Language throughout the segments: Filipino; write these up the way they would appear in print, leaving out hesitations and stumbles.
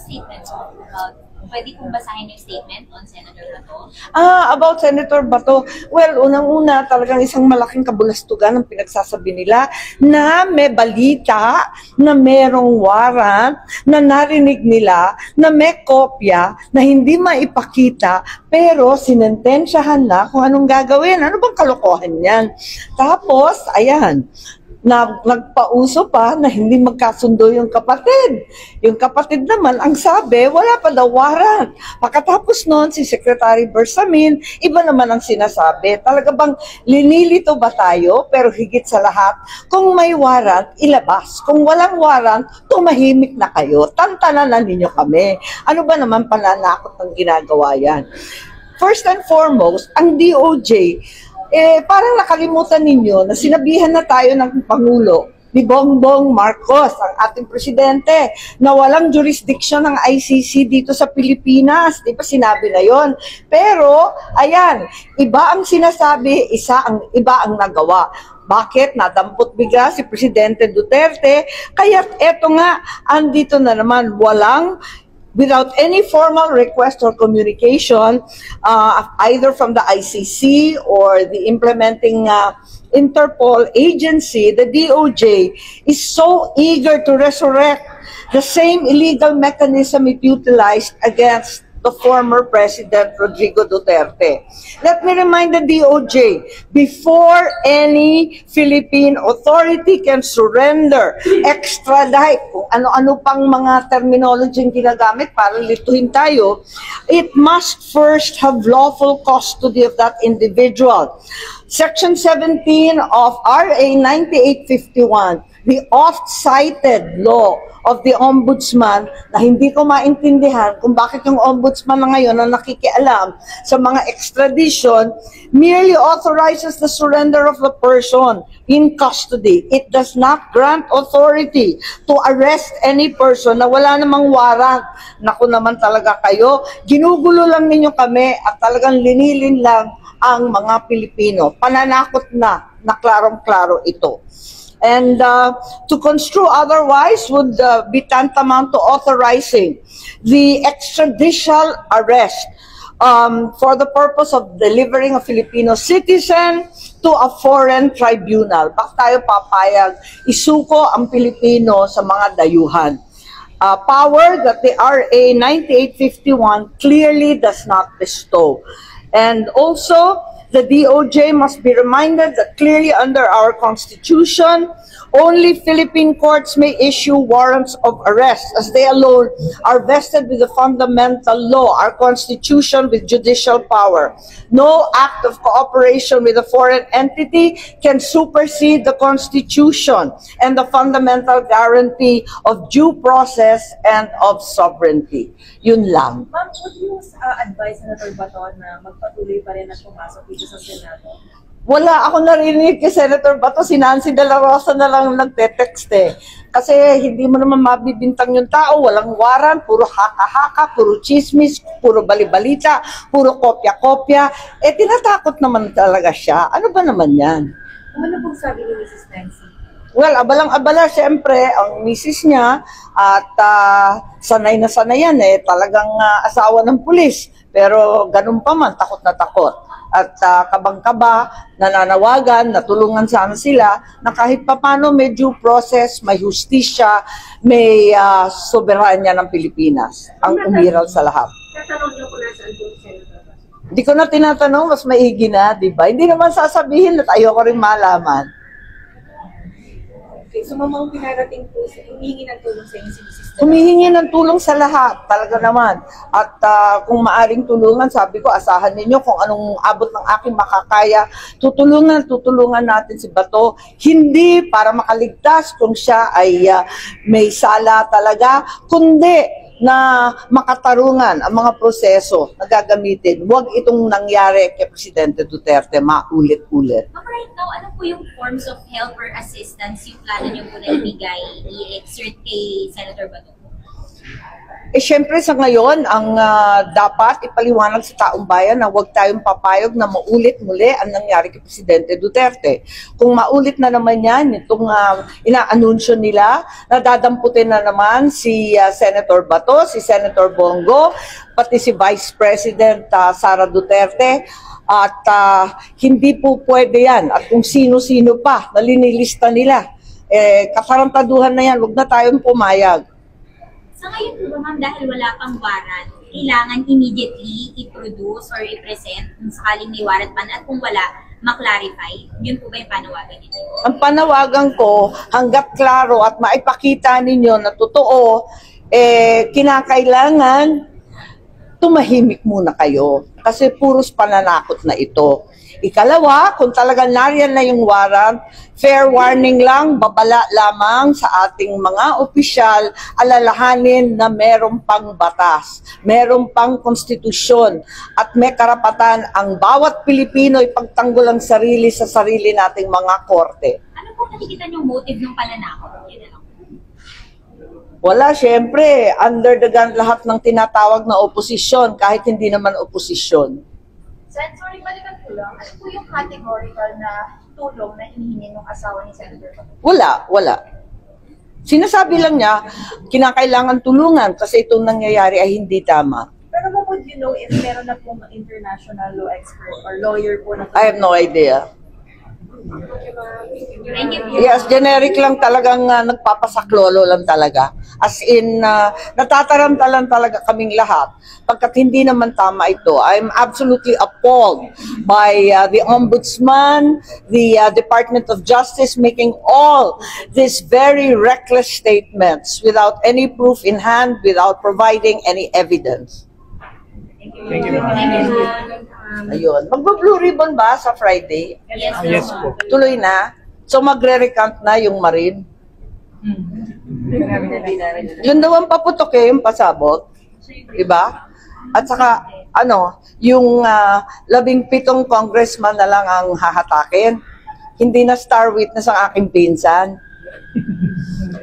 statement about, pwede kong basahin yung statement on Senator Bato? About Senator Bato, well, unang-una, talagang isang malaking kabulastugan ang pinagsasabi nila na may balita, na merong warrant, na narinig nila, na may kopya, na hindi maipakita, pero sinentensyahan na kung anong gagawin. Ano bang kalokohan yan? Tapos, ayan, nagpauso pa na hindi magkasundo yung kapatid. Yung kapatid naman, ang sabi, wala pa daw warrant. Pagkatapos noon, si Secretary Bersamin, iba naman ang sinasabi. Talaga bang linilito ba tayo? Pero higit sa lahat, kung may warrant, ilabas. Kung walang warrant, tumahimik na kayo. Tantanan na ninyo kami. Ano ba naman pananakot ng ginagawa yan? First and foremost, ang DOJ, parang nakalimutan ninyo na sinabihan na tayo ng Pangulo ni Bongbong Marcos, ang ating presidente, na walang jurisdiction ng ICC dito sa Pilipinas. Di ba sinabi na yon? Pero, ayan, iba ang sinasabi, iba ang nagawa. Bakit? Nadampot bigla si Presidente Duterte. Kaya eto nga, andito na naman, without any formal request or communication, either from the ICC or the implementing Interpol agency, the DOJ is so eager to resurrect the same illegal mechanism it utilized against the former President Rodrigo Duterte. Let me remind the DOJ, before any Philippine authority can surrender, extradite, kung ano-ano pang mga terminology yung ginagamit para lituhin tayo, it must first have lawful custody of that individual. Section 17 of RA 9851, the oft-cited law of the Ombudsman, na hindi ko maintindihan kung bakit yung Ombudsman na ngayon na nakikialam sa mga extradition, merely authorizes the surrender of the person in custody. It does not grant authority to arrest any person na wala namang warrant. Naku naman talaga kayo, ginugulo lang ninyo kami at talagang linilin lang ang mga Pilipino. Pananakot na klarong-klaro ito. And to construe otherwise would be tantamount to authorizing the extrajudicial arrest for the purpose of delivering a Filipino citizen to a foreign tribunal. Bakit tayo papayag isuko ang Pilipino sa mga dayuhan? Power that the RA 9851 clearly does not bestow. And also, the DOJ must be reminded that clearly under our Constitution, only Philippine courts may issue warrants of arrest, as they alone are vested with the fundamental law, our Constitution with judicial power. No act of cooperation with a foreign entity can supersede the Constitution and the fundamental guarantee of due process and of sovereignty. Yun lang. Ma'am, would you advise Senator Bato na magpatuloy pa rin at pumasok dito sa Senado? Wala ako narinig kay Senator Bato, si Nancy De La Rosa na lang nagte-text eh. Kasi hindi mo naman mabibintang yung tao, walang warrant, puro haka-haka, puro chismis, puro balibalita, puro kopya-kopya. Tinatakot naman talaga siya. Ano ba naman yan? Ano pong sabi ni Mrs. Nancy? Well, abalang-abala siyempre ang misis niya at sanay na sanay yan eh, talagang asawa ng pulis. Pero ganun pa man, takot na takot. At kabang-kaba, nananawagan, natulungan sana sila na kahit papano may due process, may justisya, may soberanya ng Pilipinas, ang umiral sa lahat. Tatanong niyo kung nasaan po si Senator Bato? Hindi ko na tinatanong, mas maigi na, di ba? Hindi naman sasabihin at ayoko rin malaman. Okay, so mamang pinarating po, humihingi ng tulong sa inyo si Mrs. Humihingi ng tulong sa lahat, talaga naman. At kung maaring tulungan, sabi ko, asahan ninyo kung anong abot ng aking makakaya. Tutulungan natin si Bato. Hindi para makaligtas kung siya ay may sala talaga, kundi na makatarungan ang mga proseso na gagamitin. Huwag itong nangyari kay Presidente Duterte maulit-ulit. Ma'am, right now, ano po yung forms of help or assistance yung plano niyo po na ibigay, i-exert kay Senator Bato? Syempre sa ngayon, ang dapat ipaliwanag sa taong bayan na huwag tayong papayag na maulit muli ang nangyari kay Presidente Duterte. Kung maulit na naman yan, itong inaanunsyo nila, nadadamputin na naman si Senator Bato, si Senator Bongo, pati si Vice President Sara Duterte, at hindi po pwede yan. At kung sino-sino pa na linilista nila, kasarantaduhan na yan, huwag na tayong pumayag. Sa ngayon po ba, ma'am, dahil wala pang warrant, kailangan immediately i-produce or i-present kung sakaling may warrant man at kung wala, ma-clarify? Yun po ba yung panawagan ninyo? Ang panawagan ko, hanggat klaro at maipakita ninyo na totoo, kinakailangan tumahimik muna kayo. Kasi puros pananakot na ito. Ikalawa, kung talagang nariyan na yung warrant, fair warning lang, babala lamang sa ating mga opisyal, alalahanin na merong pang batas, merong pang konstitusyon, at may karapatan ang bawat Pilipino ipagtanggol ang sarili sa sarili nating mga korte. Ano po nakikita niyong motive ng pananakot? Yun na lang. Wala, syempre, under the gun lahat ng tinatawag na oposisyon, kahit hindi naman oposisyon. Sen, sorry, balikan ko lang. Ano po yung categorical na tulong na hinihingi ng asawa ni Senator Bato? Wala. Sinasabi lang niya, kinakailangan tulungan kasi itong nangyayari ay hindi tama. Pero would you know if meron na pong international law expert or lawyer po na I have no idea. Thank you po. Yes, generic lang talagang nagpapasaklolo lang talaga. As in, natataranta lang talaga kaming lahat. Pagkat hindi naman tama ito. I'm absolutely appalled by the Ombudsman, the Department of Justice making all these very reckless statements without any proof in hand, without providing any evidence. Thank you, ma'am. Thank you, ma'am. Ayun. Magba-blue ribbon ba sa Friday? Yes, Yes po. Tuloy na. So magre-recount na yung Marine. Yun daw ang paputok yung pasabot. Diba? At saka, yung 17 congressman na lang ang hahatakin. Hindi na star witness ang aking pinsan.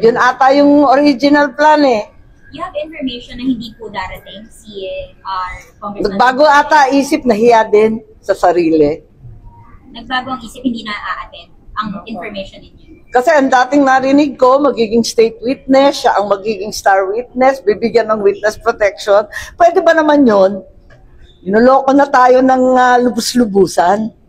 Yun ata yung original plan eh. You have information na hindi po darating si Congressman. Nagbago ata isip, nahiya din sa sarili. Nagbago ang isip, hindi na a-attend ang information ninyo. Kasi ang dating narinig ko, magiging state witness, siya ang magiging star witness, bibigyan ng witness protection. Pwede ba naman yun? Inuloko na tayo ng lubus-lubusan.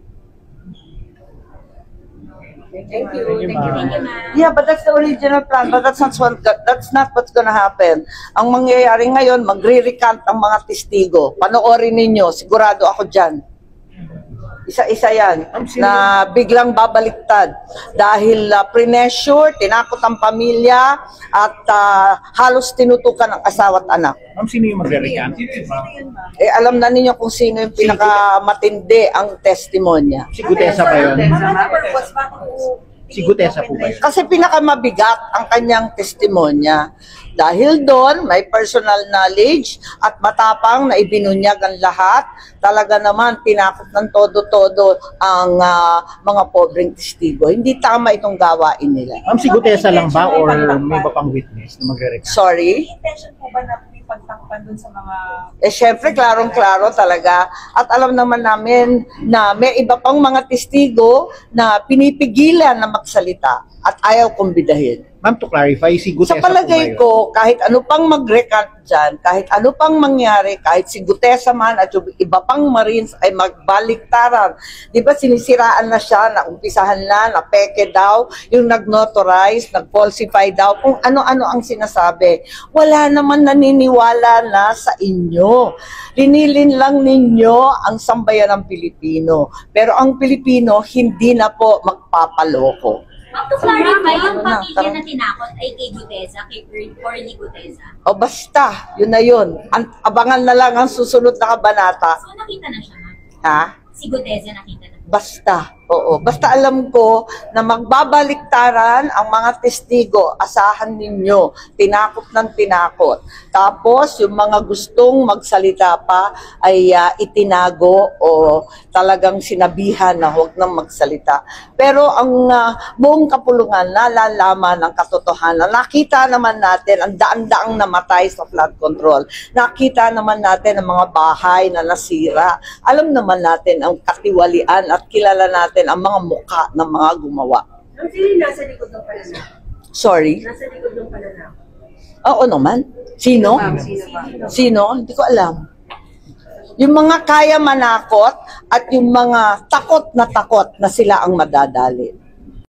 Thank you. Thank you, ma'am. Thank you, ma'am. Yeah, but that's the original plan. But that's not what's gonna happen. Ang mangyayari ngayon, magre-recant ang mga testigo. Panoorin ninyo, sigurado ako dyan. Isa-isa yan, na biglang babaliktad. Dahil premature, tinakot ang pamilya, at halos tinutukan ang asawa at anak. Ma'am, sino yung magre-recant? Alam na ninyo kung sino yung pinakamatindi ang testimonya. Si Gutesa ba yun? Si Gutesa po ba yun? Kasi pinakamabigat ang kanyang testimonya. Dahil doon, may personal knowledge at matapang na ibinunyag ang lahat. Talaga naman, tinakot ng todo-todo ang mga pobreng testigo. Hindi tama itong gawain nila. Ma'am, si Gutesa lang ba or may iba pang witness na magre-recant? Sorry? Intention po ba na may pagtakpan dun sa mga... Syempre, klarong-klaro talaga. At alam naman namin na may iba pang mga testigo na pinipigilan na magsalita at ayaw kumbidahin. Ma'am, to clarify, si Gutesa Sa palagay po ba yun? ko, kahit ano pang mag-recant dyan, kahit ano pang mangyari, kahit si Gutesa man at yung iba pang Marines ay magbaliktaran. Di ba sinisiraan na siya, naumpisahan na peke daw, yung nag-notarize, nag-falsify daw, kung ano-ano ang sinasabi. Wala naman naniniwala na sa inyo. Linilin lang ninyo ang sambayan ng Pilipino. Pero ang Pilipino, hindi na po magpapaloko. Ma'am, to clarify, yung pamilya na tinakot ay kay Gutesa, kay Orly Gutesa. O basta, yun na yun. Abangan na lang ang susunod na kabanata. So, nakita na siya, ma'am. Ha? Si Gutesa nakita na. Basta, Oo, basta alam ko na magbabaliktaran ang mga testigo, asahan ninyo, tinakot ng tinakot. Tapos, yung mga gustong magsalita pa ay itinago o talagang sinabihan na huwag nang magsalita. Pero ang buong kapulungan, nalalaman ng katotohanan. Nakita naman natin ang daan-daang namatay sa flood control. Nakita naman natin ang mga bahay na nasira. Alam naman natin ang katiwalian at kilala natin ang mga mukha ng mga gumawa. Sino yung nasa likod ng pananakot? Sorry? Nasa likod ng pananakot? Oo naman. Sino? Sino ba? Sino? Hindi ko alam. Yung mga kaya manakot at yung mga takot na sila ang madadali.